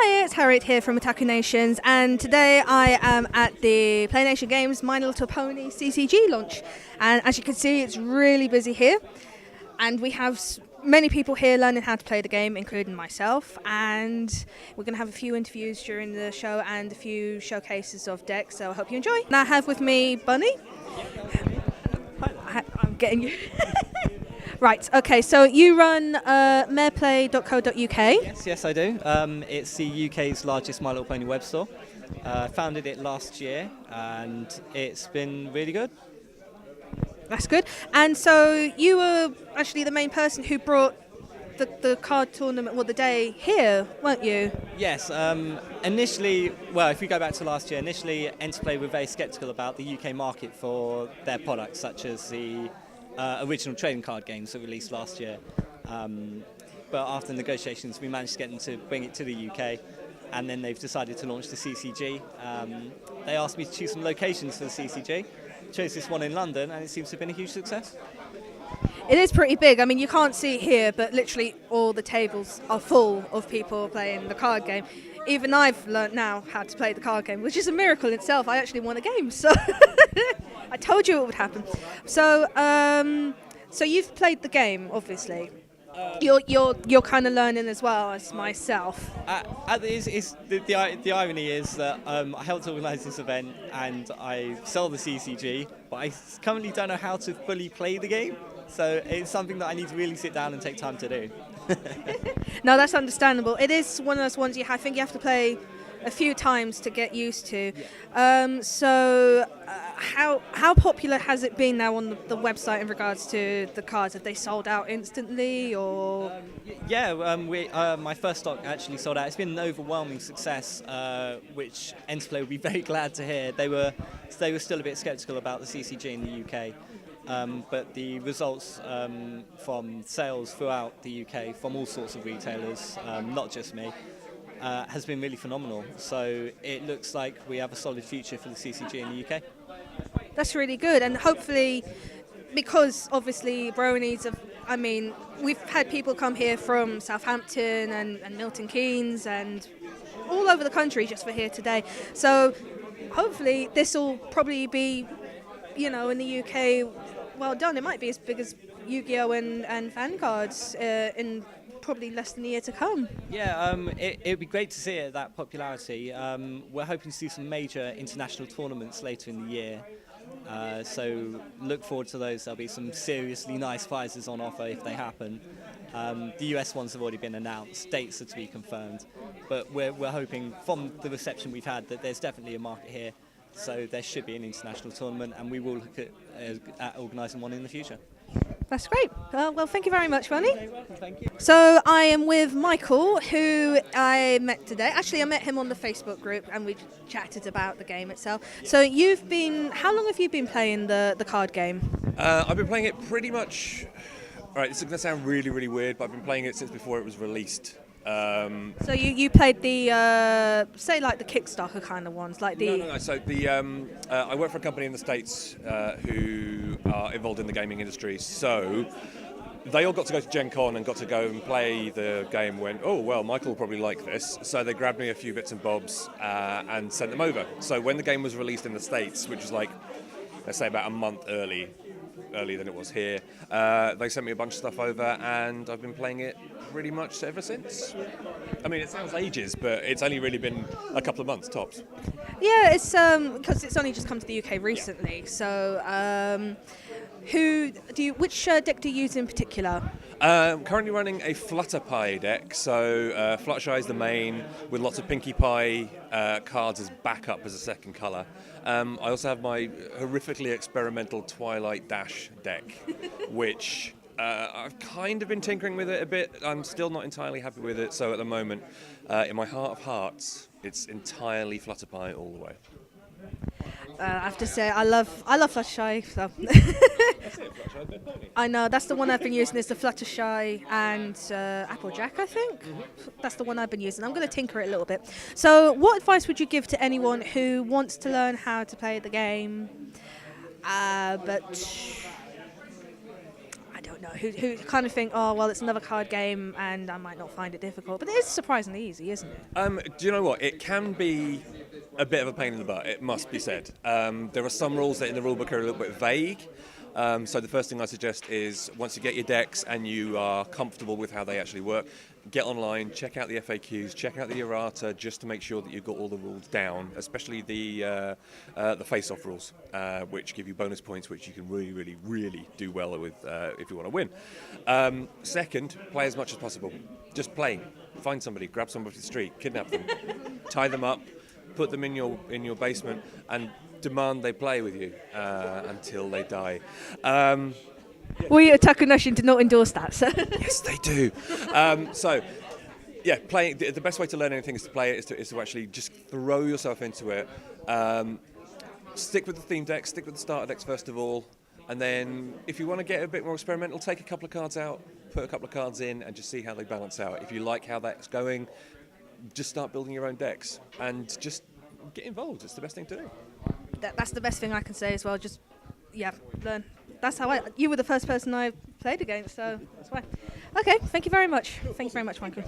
Hi, it's Harriet here from Otaku Nations, and today I am at the Playnation Games My Little Pony CCG launch. And as you can see, it's really busy here, and we have many people here learning how to play the game, including myself. And we're going to have a few interviews during the show and a few showcases of decks, so I hope you enjoy. And I have with me Bunny. I'm getting you. Right, okay, so you run mareplay.co.uk. Yes, I do. It's the UK's largest My Little Pony web store. Founded it last year, and it's been really good. That's good. And so you were actually the main person who brought the card tournament, the day here, weren't you? Yes, initially, well, if we go back to last year, initially Enterplay were very sceptical about the UK market for their products, such as the original trading card games that were released last year. But after negotiations, we managed to get them to bring it to the UK, and then they've decided to launch the CCG. They asked me to choose some locations for the CCG. Chose this one in London, and it seems to have been a huge success. It is pretty big. I mean, you can't see it here, but literally all the tables are full of people playing the card game. Even I've learnt now how to play the card game, which is a miracle in itself. I actually won a game, so I told you it would happen. So, so you've played the game, obviously. You're kind of learning as well as myself. The irony is that I helped organise this event and I sell the CCG, but I currently don't know how to fully play the game. So it's something that I need to really sit down and take time to do. No, that's understandable. It is one of those ones I think you have to play a few times to get used to. How popular has it been now on the website in regards to the cards? Have they sold out instantly, or? My first stock actually sold out. It's been an overwhelming success, which Enterplay would be very glad to hear. They were still a bit sceptical about the CCG in the UK. But the results from sales throughout the UK from all sorts of retailers, not just me, has been really phenomenal. So it looks like we have a solid future for the CCG in the UK. That's really good, and hopefully, because obviously Bronies we've had people come here from Southampton and Milton Keynes and all over the country just for here today. So hopefully this will probably be, in the UK, well done. It might be as big as Yu-Gi-Oh! and Vanguards in probably less than a year to come. Yeah, it'd be great to see it, that popularity. We're hoping to see some major international tournaments later in the year. So look forward to those. There'll be some seriously nice prizes on offer if they happen. The US ones have already been announced, dates are to be confirmed. But we're hoping from the reception we've had that there's definitely a market here. So there should be an international tournament, and we will look at organising one in the future. That's great. Well, thank you very much, Bunny. You're welcome, thank you. So I am with Michael, who I met today. Actually, I met him on the Facebook group, and we chatted about the game itself. So how long have you been playing the card game? I've been playing it pretty much. All right, this is going to sound really, really weird, but I've been playing it since before it was released. So you played the say like the Kickstarter kind of ones, like the. No. So I work for a company in the States who are involved in the gaming industry. So they all got to go to Gen Con and got to go and play the game. Went, oh well, Michael will probably like this. So they grabbed me a few bits and bobs and sent them over. So when the game was released in the States, which was like, let's say about a month earlier than it was here, they sent me a bunch of stuff over, and I've been playing it pretty much ever since. I mean, it sounds ages, but it's only really been a couple of months tops. Yeah, it's because it's only just come to the UK recently. Yeah. So, which deck do you use in particular? Currently running a Flutterpie deck, so Fluttershy is the main, with lots of Pinkie Pie cards as backup as a second colour. I also have my horrifically experimental Twilight Dash deck, which I've kind of been tinkering with it a bit. I'm still not entirely happy with it, so at the moment, in my heart of hearts, it's entirely Flutterpie all the way. I have to say, I love Fluttershy. So. I know, that's the one I've been using, is the Fluttershy and Applejack, I think. Mm-hmm. That's the one I've been using. I'm going to tinker it a little bit. So what advice would you give to anyone who wants to learn how to play the game, but know, who kind of think, oh, well, it's another card game and I might not find it difficult. But it is surprisingly easy, isn't it? Do you know what? It can be a bit of a pain in the butt, it must be said. There are some rules that in the rulebook are a little bit vague. So the first thing I suggest is once you get your decks and you are comfortable with how they actually work, get online, check out the FAQs, check out the errata, just to make sure that you've got all the rules down, especially the face-off rules, which give you bonus points, which you can really do well with if you want to win. Second, play as much as possible. Just play. Find somebody, grab somebody off the street, kidnap them, tie them up, put them in your basement, and demand they play with you until they die. We at Takunushin do not endorse that, so. Yes, they do. Playing. The best way to learn anything is to play it, is to actually just throw yourself into it. Stick with the theme decks, stick with the starter decks first of all, and then if you want to get a bit more experimental, take a couple of cards out, put a couple of cards in, and just see how they balance out. If you like how that's going, just start building your own decks and just get involved. It's the best thing to do. That's the best thing I can say as well. Just, learn. That's how you were the first person I played against, so that's why. Okay, thank you very much. Thank you very much, Michael.